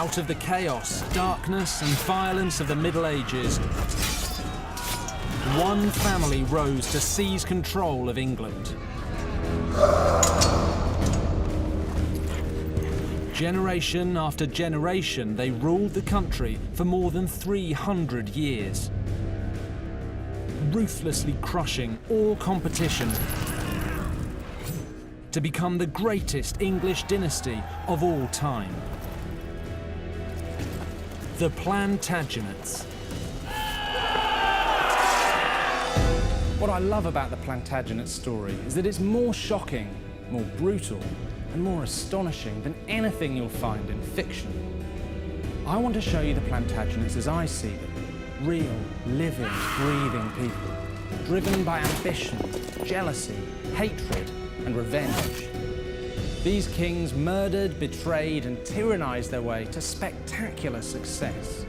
Out of the chaos, darkness and violence of the Middle Ages, one family rose to seize control of England. Generation after generation, they ruled the country for more than 300 years, ruthlessly crushing all competition to become the greatest English dynasty of all time. The Plantagenets. What I love about the Plantagenet story is that it's more shocking, more brutal, and more astonishing than anything you'll find in fiction. I want to show you the Plantagenets as I see them. Real, living, breathing people, driven by ambition, jealousy, hatred, and revenge. These kings murdered, betrayed, and tyrannized their way to spectacular success.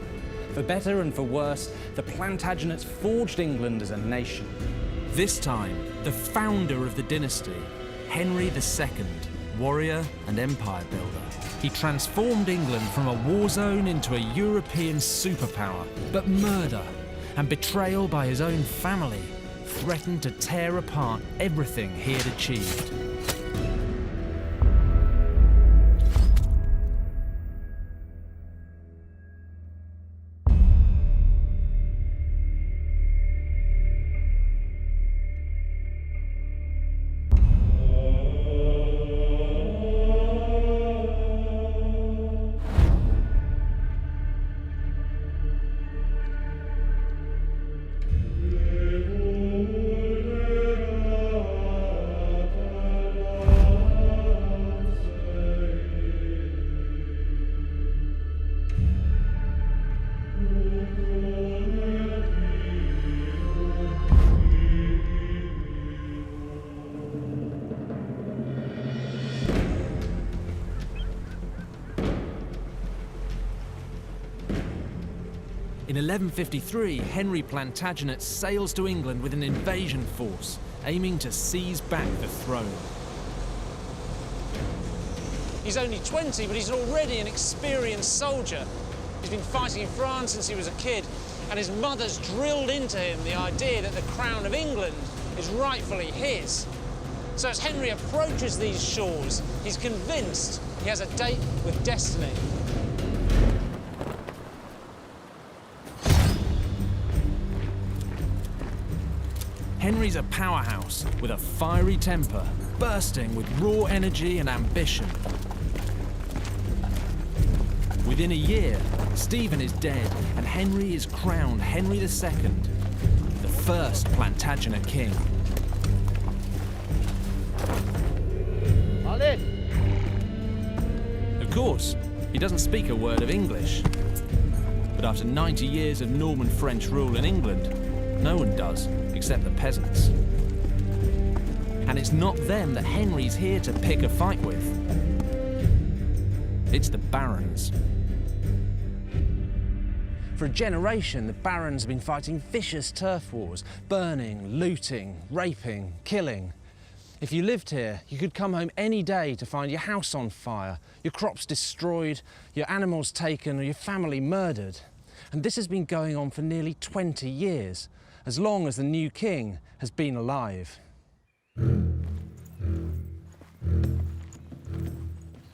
For better and for worse, the Plantagenets forged England as a nation. This time, the founder of the dynasty, Henry II, warrior and empire builder. He transformed England from a war zone into a European superpower. But murder and betrayal by his own family threatened to tear apart everything he had achieved. In 1153, Henry Plantagenet sails to England with an invasion force, aiming to seize back the throne. He's only 20, but he's already an experienced soldier. He's been fighting in France since he was a kid, and his mother's drilled into him the idea that the crown of England is rightfully his. So as Henry approaches these shores, he's convinced he has a date with destiny. Henry's a powerhouse with a fiery temper, bursting with raw energy and ambition. Within a year, Stephen is dead and Henry is crowned Henry II, the first Plantagenet king. Of course, he doesn't speak a word of English. But after 90 years of Norman French rule in England, no one does, except the peasants. And it's not them that Henry's here to pick a fight with. It's the barons. For a generation, the barons have been fighting vicious turf wars, burning, looting, raping, killing. If you lived here, you could come home any day to find your house on fire, your crops destroyed, your animals taken, or your family murdered. And this has been going on for nearly 20 years, as long as the new king has been alive.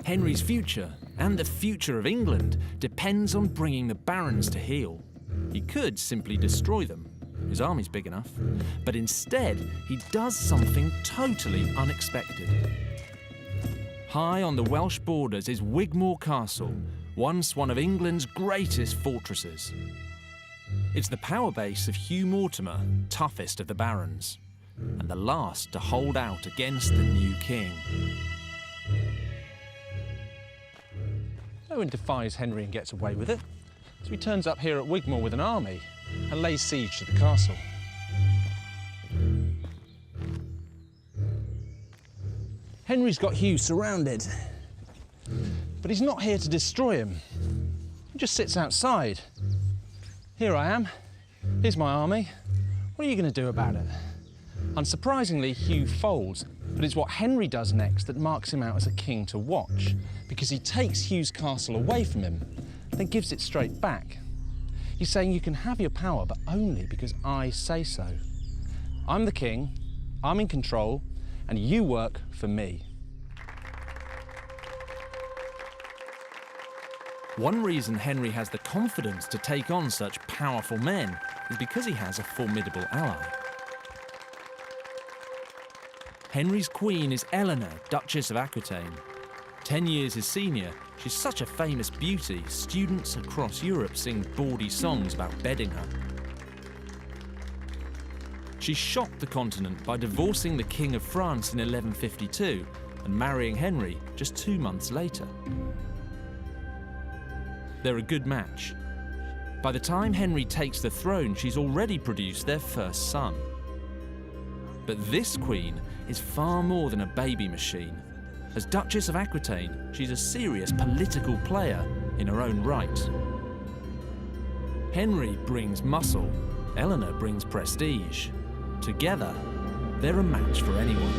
Henry's future, and the future of England, depends on bringing the barons to heel. He could simply destroy them. His army's big enough. But instead, he does something totally unexpected. High on the Welsh borders is Wigmore Castle, once one of England's greatest fortresses. It's the power base of Hugh Mortimer, toughest of the barons, and the last to hold out against the new king. No one defies Henry and gets away with it, so he turns up here at Wigmore with an army and lays siege to the castle. Henry's got Hugh surrounded, but he's not here to destroy him. He just sits outside. Here I am. Here's my army. What are you going to do about it? Unsurprisingly, Hugh folds, but it's what Henry does next that marks him out as a king to watch, because he takes Hugh's castle away from him then gives it straight back. He's saying you can have your power, but only because I say so. I'm the king, I'm in control, and you work for me. One reason Henry has the confidence to take on such powerful men is because he has a formidable ally. Henry's queen is Eleanor, Duchess of Aquitaine. 10 years his senior, she's such a famous beauty, students across Europe sing bawdy songs about bedding her. She shocked the continent by divorcing the King of France in 1152 and marrying Henry just 2 months later. They're a good match. By the time Henry takes the throne, she's already produced their first son. But this queen is far more than a baby machine. As Duchess of Aquitaine, she's a serious political player in her own right. Henry brings muscle, Eleanor brings prestige. Together, they're a match for anyone.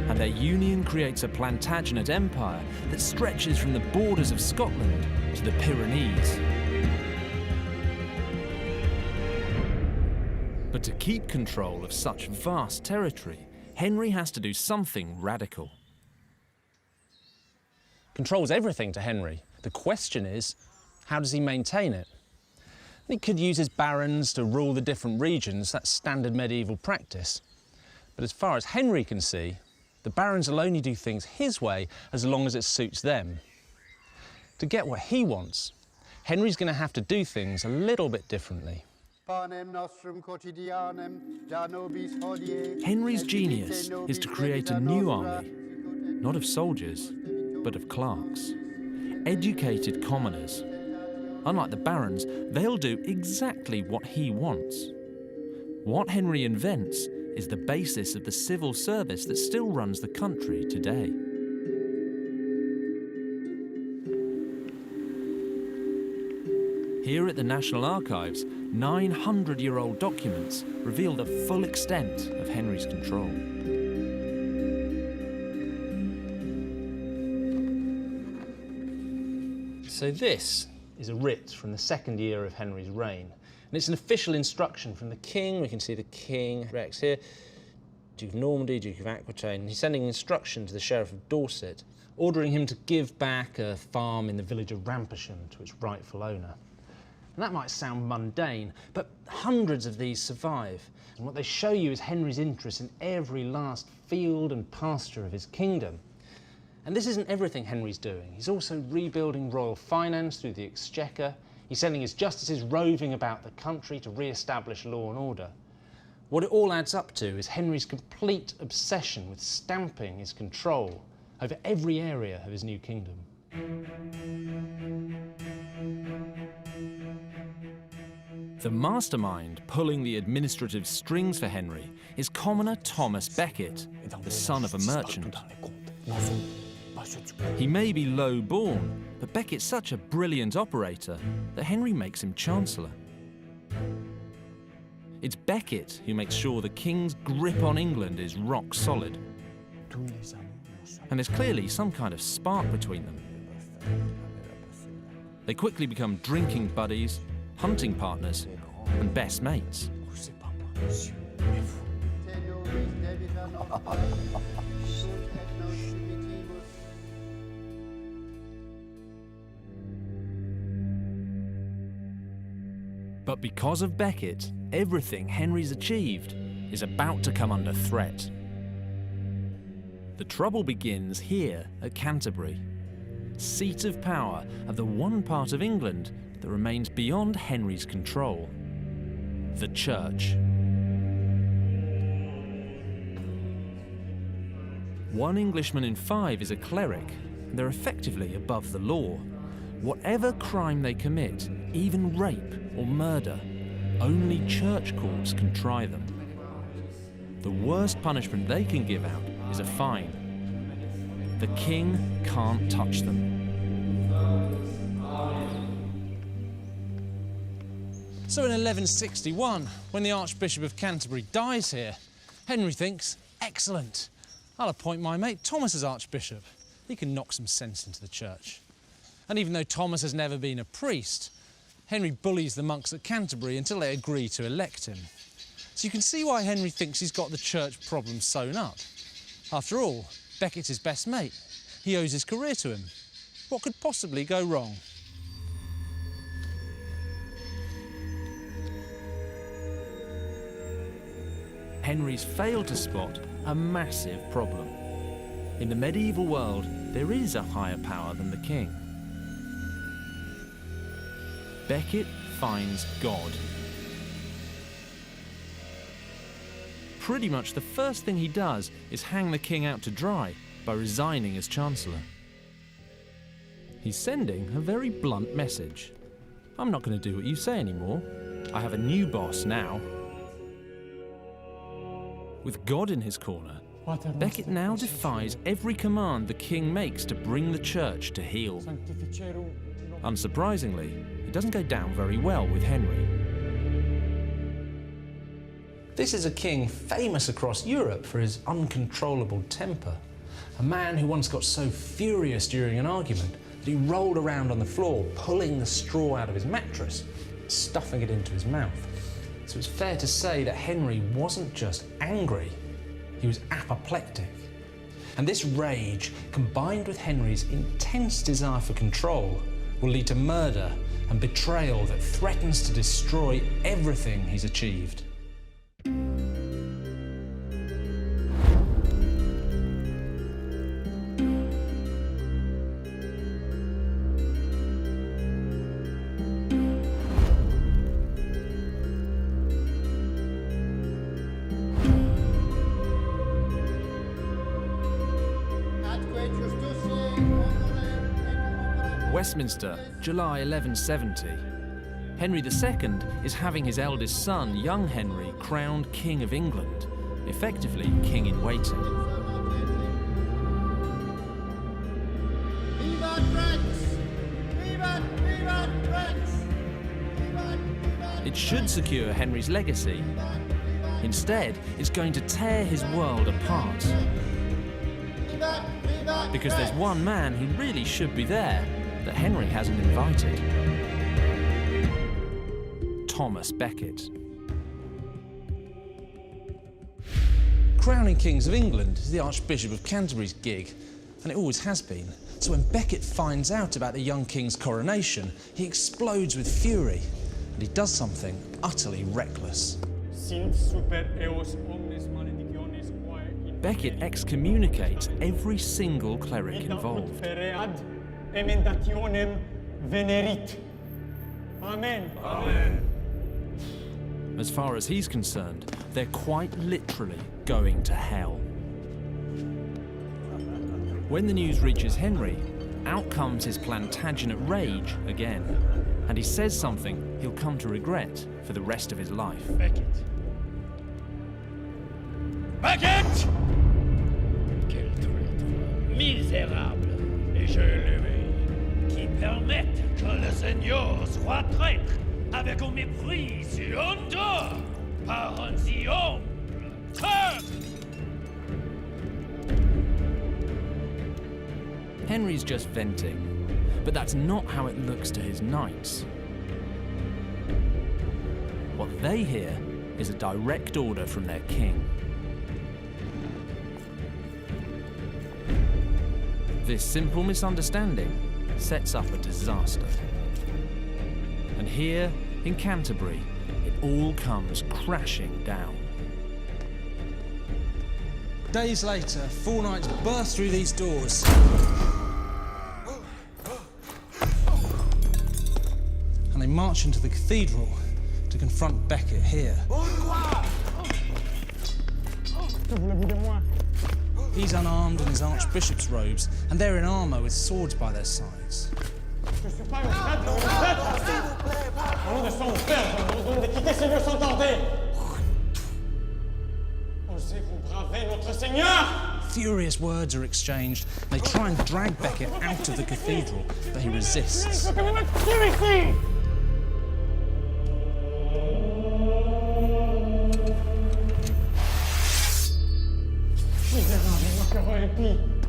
And their union creates a Plantagenet empire that stretches from the borders of Scotland to the Pyrenees. But to keep control of such vast territory, Henry has to do something radical. Control's everything to Henry. The question is, how does he maintain it? He could use his barons to rule the different regions, that's standard medieval practice. But as far as Henry can see, the barons will only do things his way as long as it suits them. To get what he wants, Henry's going to have to do things a little bit differently. Henry's genius is to create a new army, not of soldiers, but of clerks. Educated commoners. Unlike the barons, they'll do exactly what he wants. What Henry invents is the basis of the civil service that still runs the country today. Here at the National Archives, 900-year-old documents reveal the full extent of Henry's control. So this is a writ from the second year of Henry's reign. And it's an official instruction from the king. We can see the king, Rex here, Duke of Normandy, Duke of Aquitaine. He's sending an instruction to the Sheriff of Dorset, ordering him to give back a farm in the village of Rampersham to its rightful owner. And that might sound mundane, but hundreds of these survive. And what they show you is Henry's interest in every last field and pasture of his kingdom. And this isn't everything Henry's doing. He's also rebuilding royal finance through the exchequer. He's sending his justices roving about the country to re-establish law and order. What it all adds up to is Henry's complete obsession with stamping his control over every area of his new kingdom. The mastermind pulling the administrative strings for Henry is commoner Thomas Becket, the son of a merchant. He may be low-born, but Becket's such a brilliant operator that Henry makes him Chancellor. It's Becket who makes sure the king's grip on England is rock solid. And there's clearly some kind of spark between them. They quickly become drinking buddies, hunting partners, and best mates. But because of Becket, everything Henry's achieved is about to come under threat. The trouble begins here at Canterbury, seat of power of the one part of England that remains beyond Henry's control, the Church. One Englishman in 5 is a cleric, and they're effectively above the law. Whatever crime they commit, even rape or murder, only church courts can try them. The worst punishment they can give out is a fine. The king can't touch them. So in 1161, when the Archbishop of Canterbury dies here, Henry thinks, excellent, I'll appoint my mate Thomas as Archbishop. He can knock some sense into the church. And even though Thomas has never been a priest, Henry bullies the monks at Canterbury until they agree to elect him. So you can see why Henry thinks he's got the church problem sewn up. After all, Becket's his best mate. He owes his career to him. What could possibly go wrong? Henry's failed to spot a massive problem. In the medieval world, there is a higher power than the king. Becket finds God. Pretty much the first thing he does is hang the king out to dry by resigning as Chancellor. He's sending a very blunt message. I'm not going to do what you say anymore. I have a new boss now. With God in his corner, Becket now defies every command the king makes to bring the church to heel. Unsurprisingly, it doesn't go down very well with Henry. This is a king famous across Europe for his uncontrollable temper. A man who once got so furious during an argument that he rolled around on the floor, pulling the straw out of his mattress, stuffing it into his mouth. So it's fair to say that Henry wasn't just angry, he was apoplectic. And this rage, combined with Henry's intense desire for control, will lead to murder and betrayal that threatens to destroy everything he's achieved. Westminster, July 1170. Henry II is having his eldest son, young Henry, crowned King of England, effectively king in waiting. It should secure Henry's legacy. Instead, it's going to tear his world apart. Because there's one man who really should be there that Henry hasn't invited. Thomas Becket. Crowning kings of England is the Archbishop of Canterbury's gig, and it always has been. So when Becket finds out about the young king's coronation, he explodes with fury, and he does something utterly reckless. Becket excommunicates every single cleric involved. Amen. As far as he's concerned, they're quite literally going to hell. When the news reaches Henry, out comes his Plantagenet rage again, and he says something he'll come to regret for the rest of his life. Becket! Becket! Quel traître misérable et je l'éveille, qui permettent que le Seigneur soit traître avec un mépris si honteux par un si humble peuple. Henry's just venting, but that's not how it looks to his knights. What they hear is a direct order from their king. This simple misunderstanding sets up a disaster. And here, in Canterbury, it all comes crashing down. Days later, 4 knights burst through these doors. And they march into the cathedral to confront Becket here. He's unarmed in his archbishop's robes, and they're in armour with swords by their sides. Furious words are exchanged. They try and drag Becket out of the cathedral, but he resists.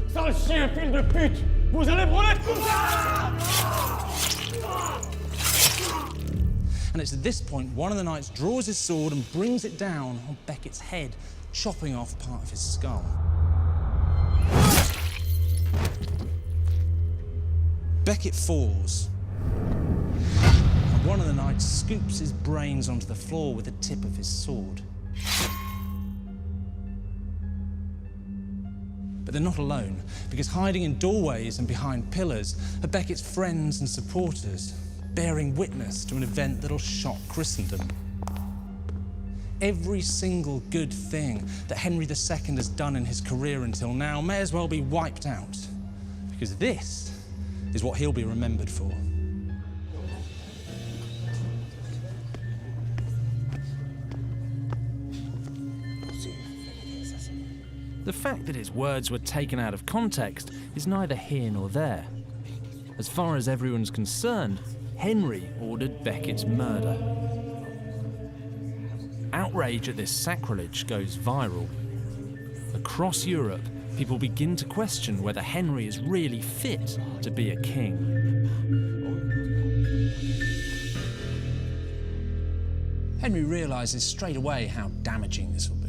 Sale chien, fils de pute! Vous allez brûler tout ça! And it's at this point one of the knights draws his sword and brings it down on Becket's head, chopping off part of his skull. Becket falls, and one of the knights scoops his brains onto the floor with the tip of his sword. But they're not alone, because hiding in doorways and behind pillars are Becket's friends and supporters, bearing witness to an event that'll shock Christendom. Every single good thing that Henry II has done in his career until now may as well be wiped out, because this is what he'll be remembered for. The fact that his words were taken out of context is neither here nor there. As far as everyone's concerned, Henry ordered Becket's murder. Outrage at this sacrilege goes viral. Across Europe, people begin to question whether Henry is really fit to be a king. Henry realises straight away how damaging this will be.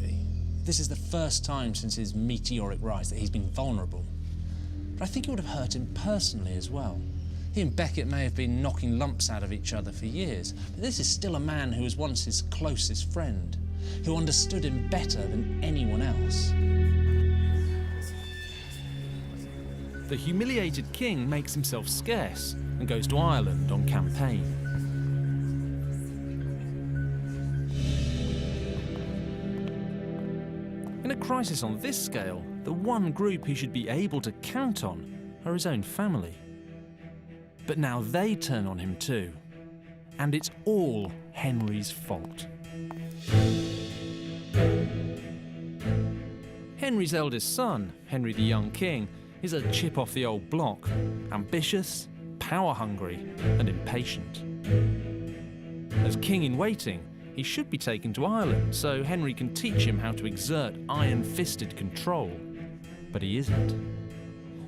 This is the first time since his meteoric rise that he's been vulnerable. But I think it would have hurt him personally as well. He and Becket may have been knocking lumps out of each other for years, but this is still a man who was once his closest friend, who understood him better than anyone else. The humiliated king makes himself scarce and goes to Ireland on campaign. In a crisis on this scale, the one group he should be able to count on are his own family. But now they turn on him too, and it's all Henry's fault. Henry's eldest son, Henry the Young King, is a chip off the old block, ambitious, power-hungry, and impatient. As king in waiting, he should be taken to Ireland so Henry can teach him how to exert iron-fisted control. But he isn't.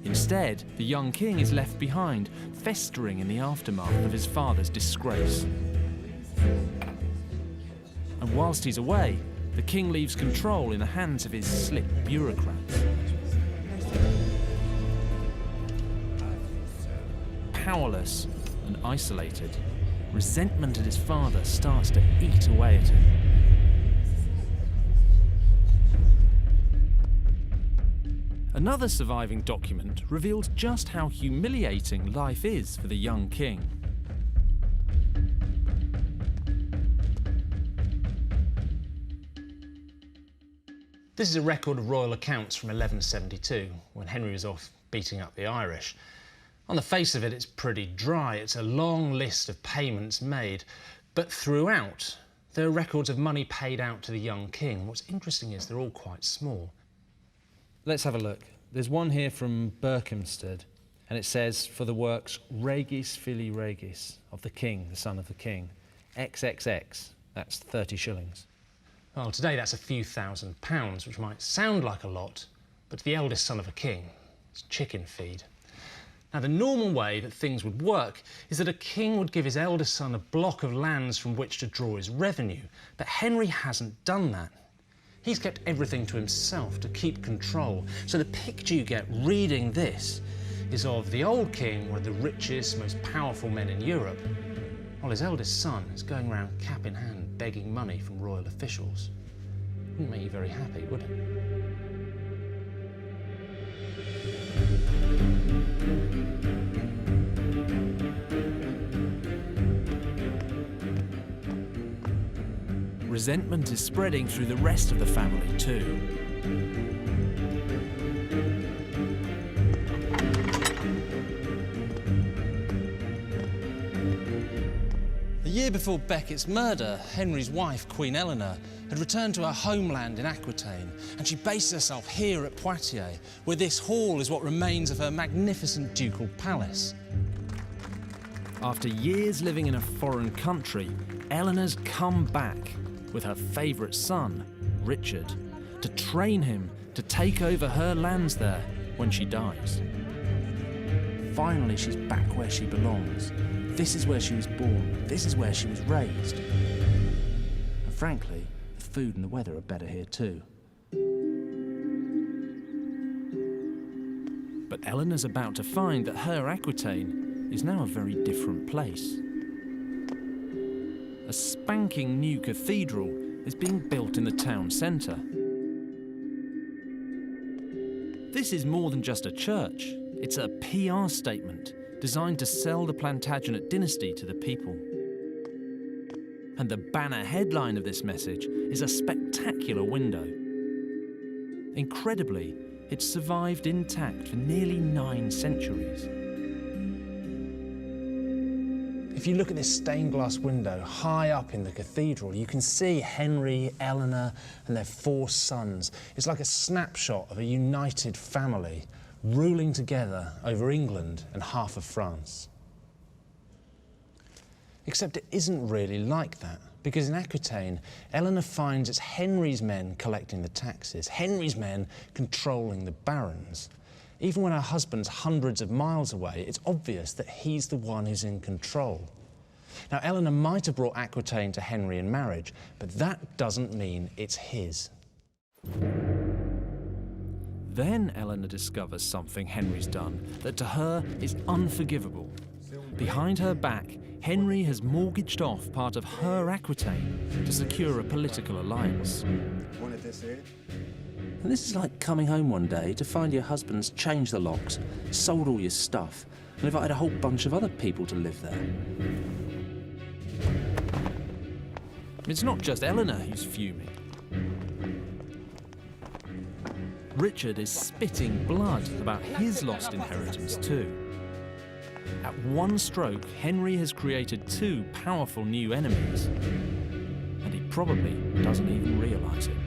Instead, the young king is left behind, festering in the aftermath of his father's disgrace. And whilst he's away, the king leaves control in the hands of his slick bureaucrats. Powerless and isolated, resentment at his father starts to eat away at him. Another surviving document reveals just how humiliating life is for the young king. This is a record of royal accounts from 1172, when Henry was off beating up the Irish. On the face of it, it's pretty dry. It's a long list of payments made, but throughout, there are records of money paid out to the young king. What's interesting is they're all quite small. Let's have a look. There's one here from Berkhamsted, and it says, for the works Regis Filii Regis, of the king, the son of the king, XXX, that's 30 shillings. Well, today that's a few £1,000s, which might sound like a lot, but to the eldest son of a king, it's chicken feed. Now, the normal way that things would work is that a king would give his eldest son a block of lands from which to draw his revenue, but Henry hasn't done that. He's kept everything to himself to keep control. So the picture you get reading this is of the old king, one of the richest, most powerful men in Europe, while his eldest son is going around cap in hand begging money from royal officials. Wouldn't make you very happy, would it? Resentment is spreading through the rest of the family too. The year before Becket's murder, Henry's wife, Queen Eleanor, had returned to her homeland in Aquitaine, and she based herself here at Poitiers, where this hall is what remains of her magnificent ducal palace. After years living in a foreign country, Eleanor's come back with her favourite son, Richard, to train him to take over her lands there when she dies. finally she's back where she belongs. This is where she was born. This is where she was raised. And frankly, the food and the weather are better here too. But Eleanor's about to find that her Aquitaine is now a very different place. A spanking new cathedral is being built in the town centre. This is more than just a church. It's a PR statement designed to sell the Plantagenet dynasty to the people. And the banner headline of this message is a spectacular window. Incredibly, it's survived intact for nearly 9 centuries. If you look at this stained glass window high up in the cathedral, you can see Henry, Eleanor, and their 4 sons. It's like a snapshot of a united family ruling together over England and half of France. Except it isn't really like that, because in Aquitaine, Eleanor finds it's Henry's men collecting the taxes, Henry's men controlling the barons. Even when her husband's hundreds of miles away, it's obvious that he's the one who's in control. Now, Eleanor might have brought Aquitaine to Henry in marriage, but that doesn't mean it's his. Then Eleanor discovers something Henry's done that to her is unforgivable. Behind her back, Henry has mortgaged off part of her Aquitaine to secure a political alliance. And this is like coming home one day to find your husband's changed the locks, sold all your stuff, and invited a whole bunch of other people to live there. It's not just Eleanor who's fuming. Richard is spitting blood about his lost inheritance too. At one stroke, Henry has created 2 powerful new enemies, and he probably doesn't even realise it.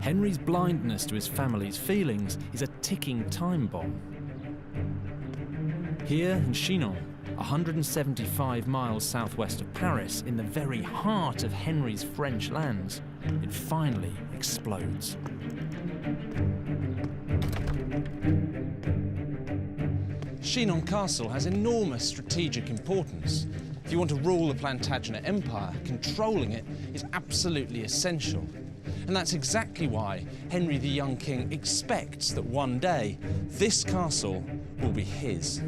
Henry's blindness to his family's feelings is a ticking time bomb. Here in Chinon, 175 miles southwest of Paris, in the very heart of Henry's French lands, it finally explodes. Chinon Castle has enormous strategic importance. If you want to rule the Plantagenet Empire, controlling it is absolutely essential. And that's exactly why Henry the young king expects that one day this castle will be his.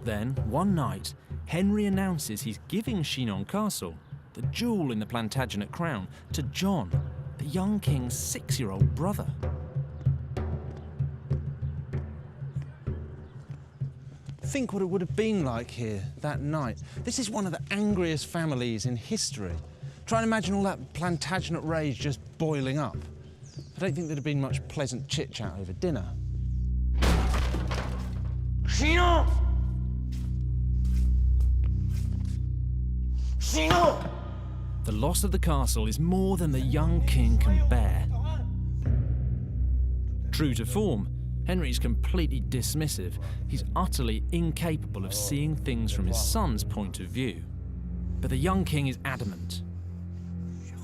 Then, one night, Henry announces he's giving Chinon Castle, the jewel in the Plantagenet crown, to John, the young king's 6-year-old brother. Think what it would have been like here that night. This is one of the angriest families in history. Try and imagine all that Plantagenet rage just boiling up. I don't think there'd have been much pleasant chit-chat over dinner. Chinon! Chinon! The loss of the castle is more than the young king can bear. True to form, Henry's completely dismissive. He's utterly incapable of seeing things from his son's point of view. But the young king is adamant.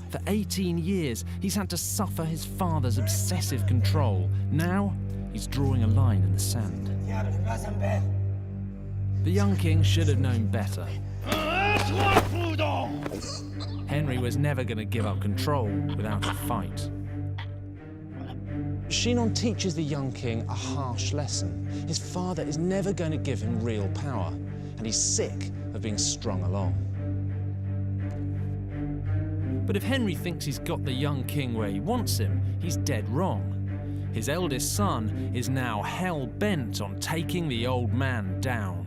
For 18 years, he's had to suffer his father's obsessive control. Now, he's drawing a line in the sand. The young king should have known better. Henry was never going to give up control without a fight. Chinon teaches the young king a harsh lesson. His father is never going to give him real power, and he's sick of being strung along. But if Henry thinks he's got the young king where he wants him, he's dead wrong. His eldest son is now hell-bent on taking the old man down.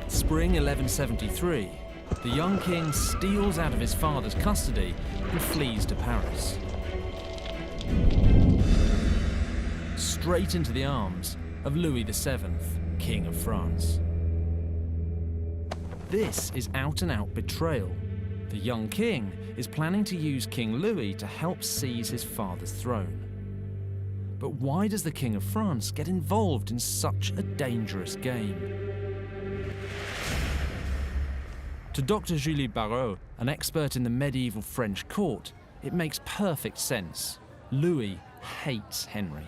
Spring 1173, the young king steals out of his father's custody and flees to Paris. Straight into the arms of Louis VII, King of France. This is out-and-out betrayal. The young king is planning to use King Louis to help seize his father's throne. But why does the King of France get involved in such a dangerous game? To Dr. Julie Barrault, an expert in the medieval French court, it makes perfect sense. Louis hates Henry.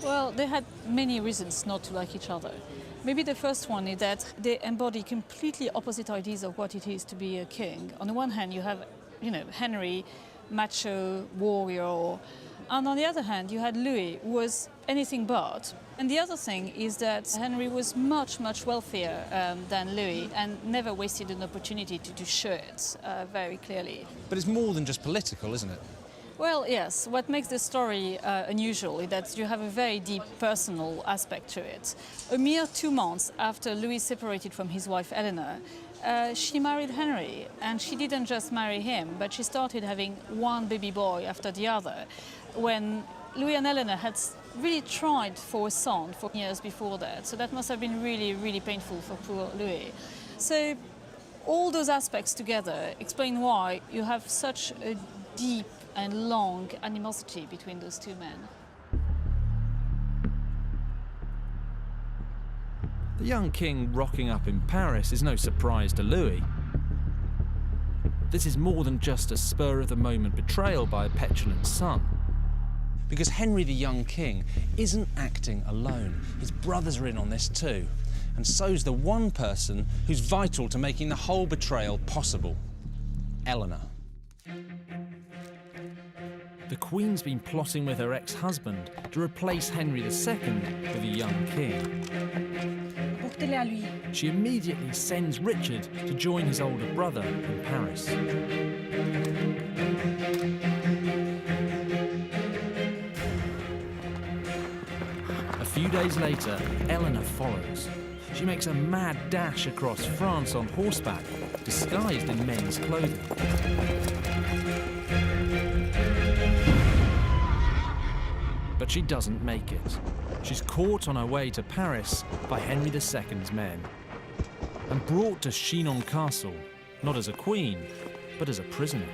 Well, they had many reasons not to like each other. Maybe the first one is that they embody completely opposite ideas of what it is to be a king. On the one hand, you have, Henry, macho, warrior. And on the other hand, you had Louis, who was anything but. And the other thing is that Henry was much, much wealthier than Louis and never wasted an opportunity to show it very clearly. But it's more than just political, isn't it? Well, yes. What makes the story unusual is that you have a very deep personal aspect to it. A mere 2 months after Louis separated from his wife Eleanor, she married Henry, and she didn't just marry him, but she started having one baby boy after the other, when Louis and Eleanor had really tried for a son for years before that. So that must have been really, really painful for poor Louis. So all those aspects together explain why you have such a deep and long animosity between those two men. The young king rocking up in Paris is no surprise to Louis. This is more than just a spur-of-the-moment betrayal by a petulant son. Because Henry the young king isn't acting alone. His brothers are in on this too. And so's the one person who's vital to making the whole betrayal possible, Eleanor. The Queen's been plotting with her ex-husband to replace Henry II with a young king. She immediately sends Richard to join his older brother in Paris. A few days later, Eleanor follows. She makes a mad dash across France on horseback, disguised in men's clothing. But she doesn't make it. She's caught on her way to Paris by Henry II's men and brought to Chinon Castle, not as a queen, but as a prisoner.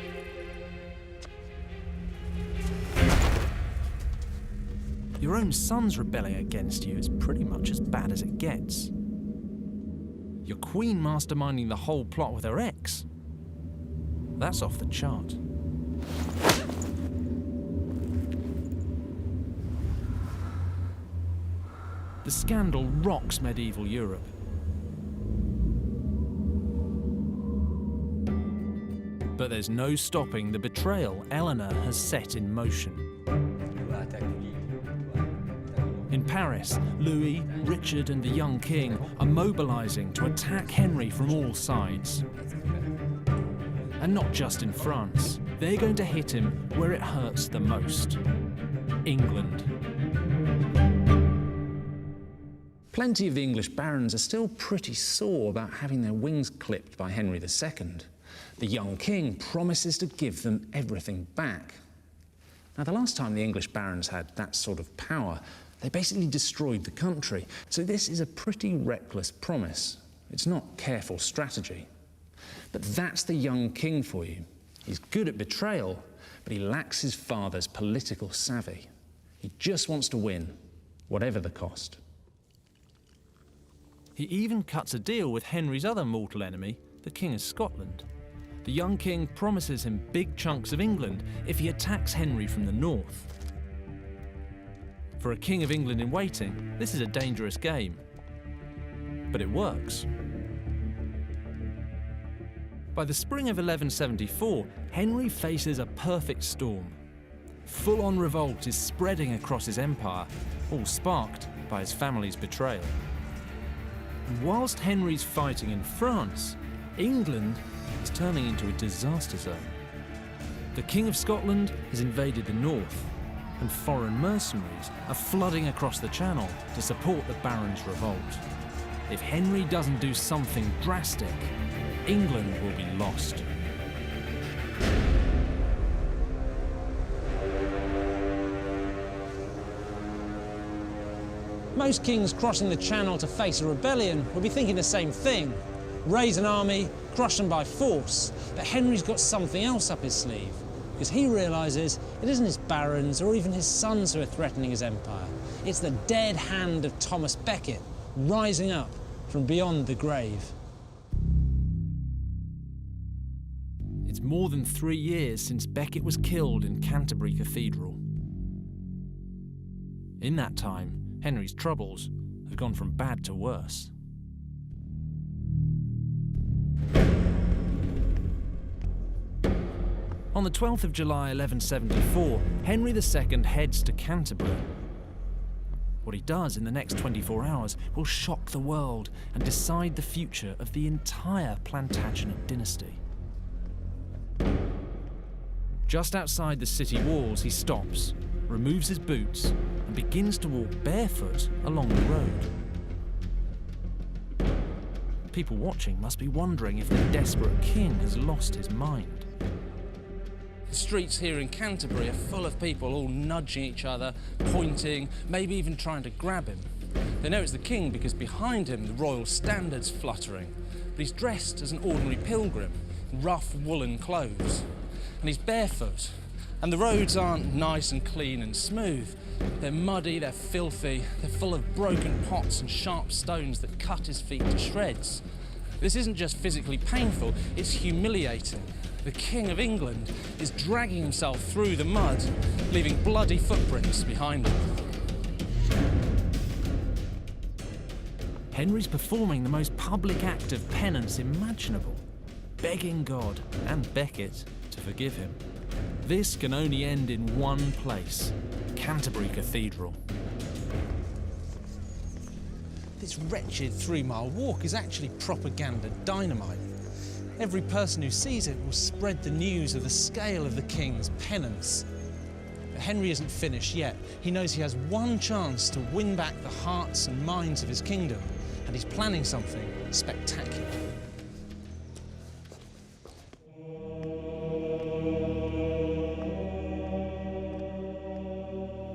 Your own son's rebelling against you is pretty much as bad as it gets. Your queen masterminding the whole plot with her ex? That's off the chart. The scandal rocks medieval Europe. But there's no stopping the betrayal Eleanor has set in motion. In Paris, Louis, Richard and the young king are mobilizing to attack Henry from all sides. And not just in France. They're going to hit him where it hurts the most. England. Plenty of the English barons are still pretty sore about having their wings clipped by Henry II. The young king promises to give them everything back. Now, the last time the English barons had that sort of power, they basically destroyed the country. So this is a pretty reckless promise. It's not careful strategy. But that's the young king for you. He's good at betrayal, but he lacks his father's political savvy. He just wants to win, whatever the cost. He even cuts a deal with Henry's other mortal enemy, the King of Scotland. The young king promises him big chunks of England if he attacks Henry from the north. For a king of England in waiting, this is a dangerous game. But it works. By the spring of 1174, Henry faces a perfect storm. Full-on revolt is spreading across his empire, all sparked by his family's betrayal. And whilst Henry's fighting in France, England is turning into a disaster zone. The King of Scotland has invaded the north, and foreign mercenaries are flooding across the Channel to support the Barons' revolt. If Henry doesn't do something drastic, England will be lost. Most kings crossing the Channel to face a rebellion would be thinking the same thing. Raise an army, crush them by force. But Henry's got something else up his sleeve, because he realises it isn't his barons or even his sons who are threatening his empire. It's the dead hand of Thomas Becket rising up from beyond the grave. It's more than 3 years since Becket was killed in Canterbury Cathedral. In that time, Henry's troubles have gone from bad to worse. On the 12th of July 1174, Henry II heads to Canterbury. What he does in the next 24 hours will shock the world and decide the future of the entire Plantagenet dynasty. Just outside the city walls, he stops, removes his boots, and begins to walk barefoot along the road. People watching must be wondering if the desperate king has lost his mind. The streets here in Canterbury are full of people all nudging each other, pointing, maybe even trying to grab him. They know it's the king because behind him the royal standard's fluttering, but he's dressed as an ordinary pilgrim, in rough woolen clothes. And he's barefoot, and the roads aren't nice and clean and smooth. They're muddy, they're filthy, they're full of broken pots and sharp stones that cut his feet to shreds. This isn't just physically painful, it's humiliating. The King of England is dragging himself through the mud, leaving bloody footprints behind him. Henry's performing the most public act of penance imaginable, begging God and Becket to forgive him. This can only end in one place, Canterbury Cathedral. This wretched 3-mile walk is actually propaganda dynamite. Every person who sees it will spread the news of the scale of the king's penance. But Henry isn't finished yet. He knows he has one chance to win back the hearts and minds of his kingdom, and he's planning something spectacular.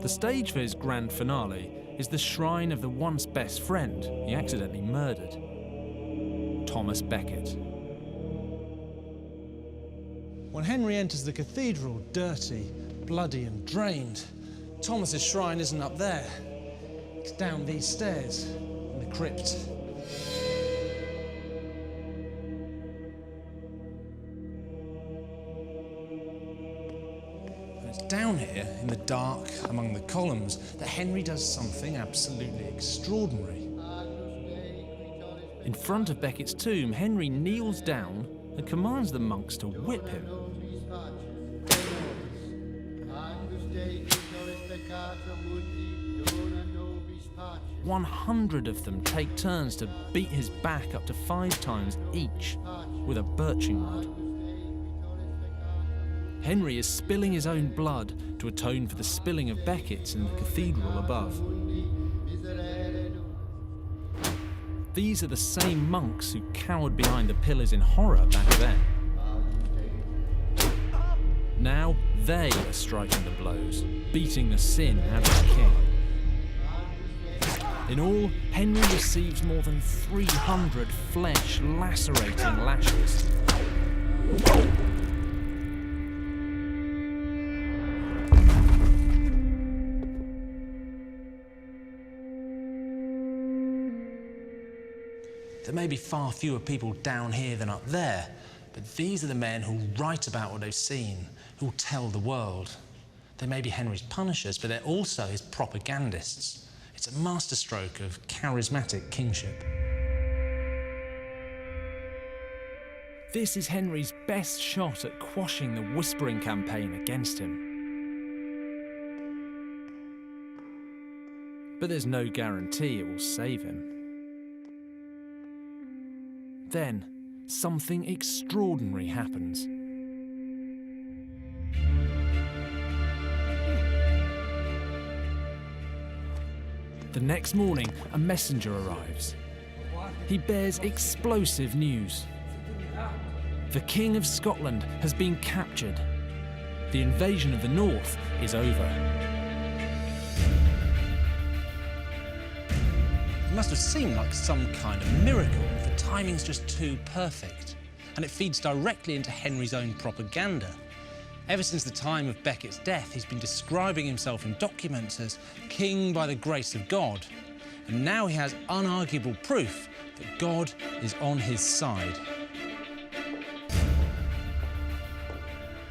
The stage for his grand finale is the shrine of the once best friend he accidentally murdered, Thomas Becket. When Henry enters the cathedral, dirty, bloody and drained, Thomas's shrine isn't up there. It's down these stairs, in the crypt. And it's down here, in the dark, among the columns, that Henry does something absolutely extraordinary. In front of Becket's tomb, Henry kneels down and commands the monks to whip him. 100 of them take turns to beat his back up to 5 times each with a birching rod. Henry is spilling his own blood to atone for the spilling of Becket's in the cathedral above. These are the same monks who cowered behind the pillars in horror back then. Now they are striking the blows, beating the sin out of the king. In all, Henry receives more than 300 flesh-lacerating lashes. There may be far fewer people down here than up there, but these are the men who write about what they've seen, who tell the world. They may be Henry's punishers, but they're also his propagandists. It's a masterstroke of charismatic kingship. This is Henry's best shot at quashing the whispering campaign against him. But there's no guarantee it will save him. Then, something extraordinary happens. The next morning, a messenger arrives. He bears explosive news. The King of Scotland has been captured. The invasion of the North is over. It must have seemed like some kind of miracle. The timing's just too perfect. And it feeds directly into Henry's own propaganda. Ever since the time of Becket's death, he's been describing himself in documents as king by the grace of God. And now he has unarguable proof that God is on his side.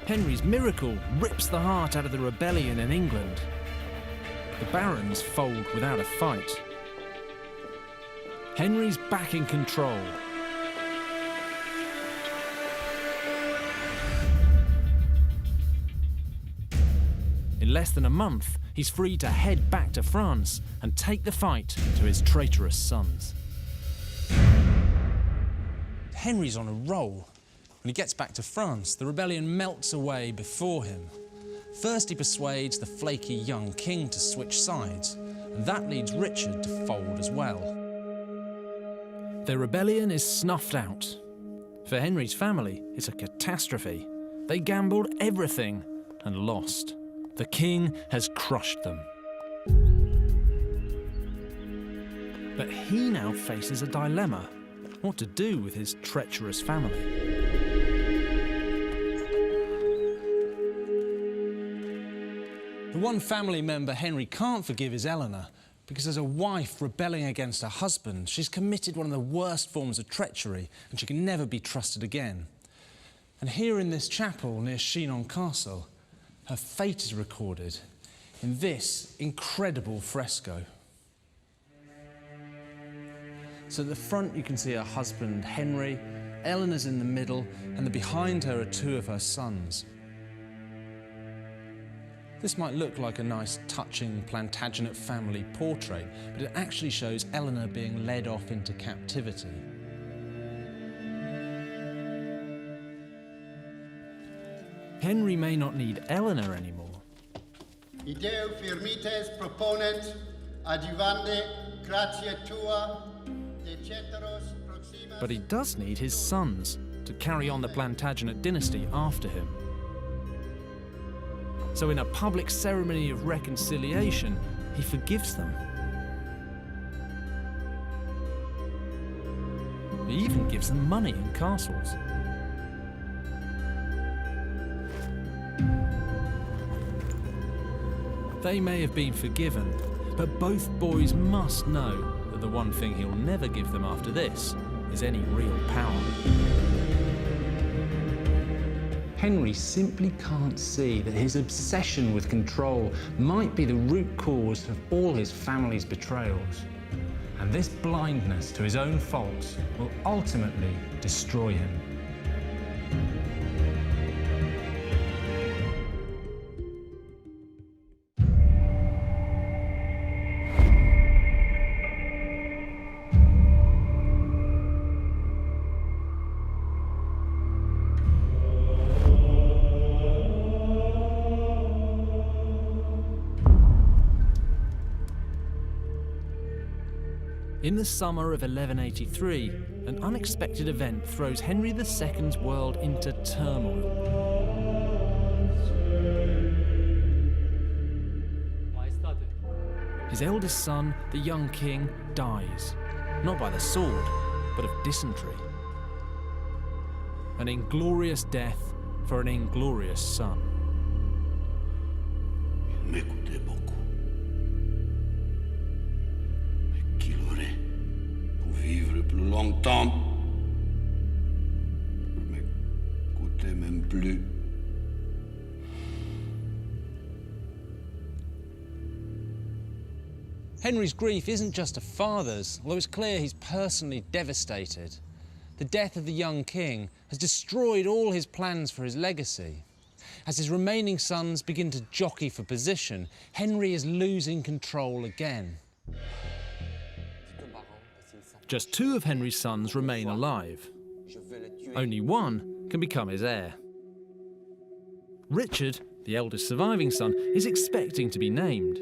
Henry's miracle rips the heart out of the rebellion in England. The barons fold without a fight. Henry's back in control. In less than a month, he's free to head back to France and take the fight to his traitorous sons. Henry's on a roll. When he gets back to France, the rebellion melts away before him. First, he persuades the flaky young king to switch sides, and that leads Richard to fold as well. The rebellion is snuffed out. For Henry's family, it's a catastrophe. They gambled everything and lost. The king has crushed them. But he now faces a dilemma: what to do with his treacherous family. The one family member Henry can't forgive is Eleanor, because as a wife rebelling against her husband, she's committed one of the worst forms of treachery, and she can never be trusted again. And here in this chapel near Chinon Castle, her fate is recorded in this incredible fresco. So at the front you can see her husband Henry, Eleanor's in the middle, and then behind her are two of her sons. This might look like a nice, touching Plantagenet family portrait, but it actually shows Eleanor being led off into captivity. Henry may not need Eleanor anymore. Ideo firmites proponet adjuvande gratia tua de ceteros proximus. But he does need his sons to carry on the Plantagenet dynasty after him. So in a public ceremony of reconciliation, he forgives them. He even gives them money and castles. They may have been forgiven, but both boys must know that the one thing he'll never give them after this is any real power. Henry simply can't see that his obsession with control might be the root cause of all his family's betrayals. And this blindness to his own faults will ultimately destroy him. In the summer of 1183, an unexpected event throws Henry II's world into turmoil. His eldest son, the young king, dies, not by the sword, but of dysentery. An inglorious death for an inglorious son. M'écoutez beaucoup. Mais qu'il aurait pour vivre plus longtemps. Ne m'écoutez même plus. Henry's grief isn't just a father's, although it's clear he's personally devastated. The death of the young king has destroyed all his plans for his legacy. As his remaining sons begin to jockey for position, Henry is losing control again. Just 2 of Henry's sons remain alive. Only one can become his heir. Richard, the eldest surviving son, is expecting to be named.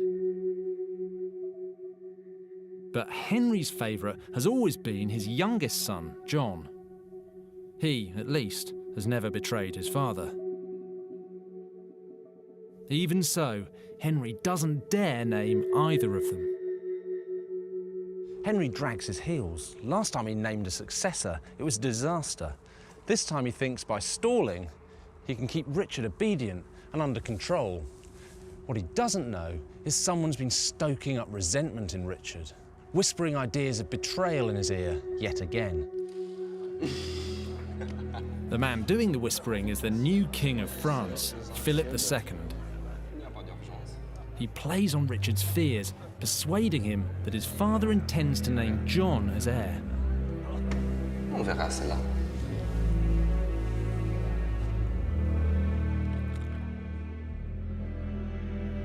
But Henry's favourite has always been his youngest son, John. He, at least, has never betrayed his father. Even so, Henry doesn't dare name either of them. Henry drags his heels. Last time he named a successor, it was a disaster. This time he thinks by stalling, he can keep Richard obedient and under control. What he doesn't know is someone's been stoking up resentment in Richard, whispering ideas of betrayal in his ear yet again. The man doing the whispering is the new King of France, Philip II. He plays on Richard's fears, persuading him that his father intends to name John as heir. On verra cela.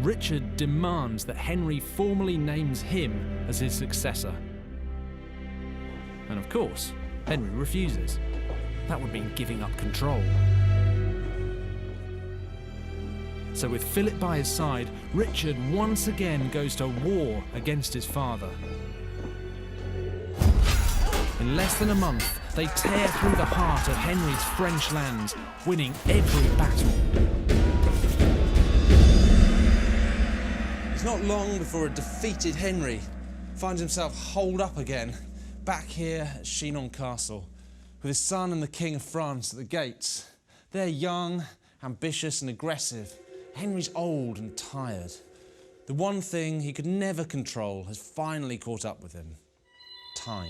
Richard demands that Henry formally names him as his successor. And of course, Henry refuses. That would mean giving up control. So with Philip by his side, Richard once again goes to war against his father. In less than a month, they tear through the heart of Henry's French lands, winning every battle. It's not long before a defeated Henry finds himself holed up again, back here at Chinon Castle, with his son and the King of France at the gates. They're young, ambitious and aggressive. Henry's old and tired. The one thing he could never control has finally caught up with him. Time.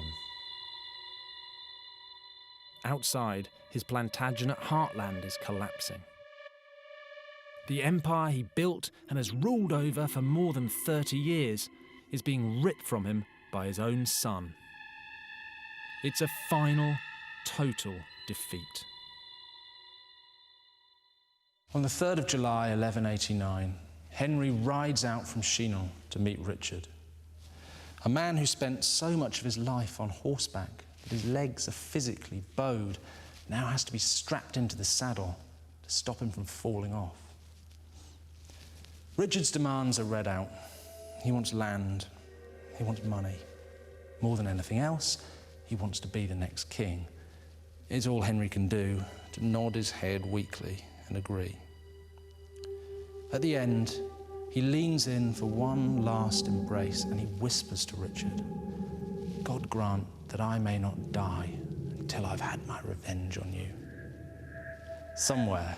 Outside, his Plantagenet heartland is collapsing. The empire he built and has ruled over for more than 30 years is being ripped from him by his own son. It's a final, total defeat. On the 3rd of July, 1189, Henry rides out from Chinon to meet Richard. A man who spent so much of his life on horseback that his legs are physically bowed now has to be strapped into the saddle to stop him from falling off. Richard's demands are read out. He wants land, he wants money. More than anything else, he wants to be the next king. It's all Henry can do to nod his head weakly and agree. At the end, he leans in for one last embrace and he whispers to Richard, "God grant that I may not die until I've had my revenge on you." Somewhere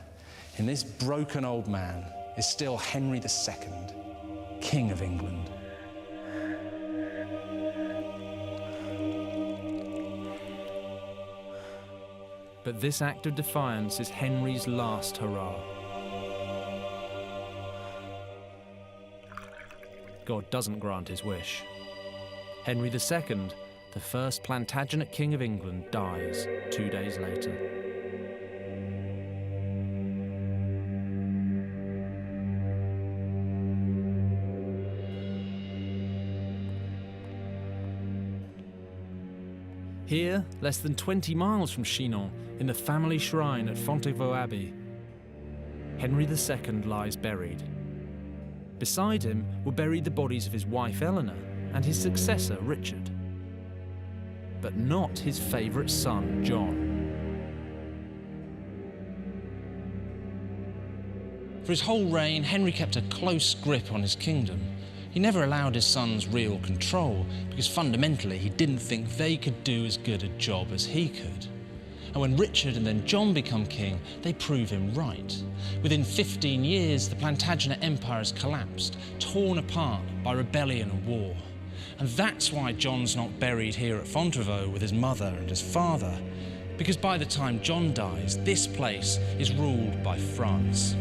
in this broken old man is still Henry II, King of England. But this act of defiance is Henry's last hurrah. God doesn't grant his wish. Henry II, the first Plantagenet King of England, dies 2 days later. Here, less than 20 miles from Chinon, in the family shrine at Fontevraud Abbey, Henry II lies buried. Beside him were buried the bodies of his wife Eleanor and his successor Richard, but not his favourite son John. For his whole reign, Henry kept a close grip on his kingdom. He never allowed his sons real control because fundamentally he didn't think they could do as good a job as he could. And when Richard and then John become king, they prove him right. Within 15 years, the Plantagenet Empire has collapsed, torn apart by rebellion and war. And that's why John's not buried here at Fontevraud with his mother and his father, because by the time John dies, this place is ruled by France.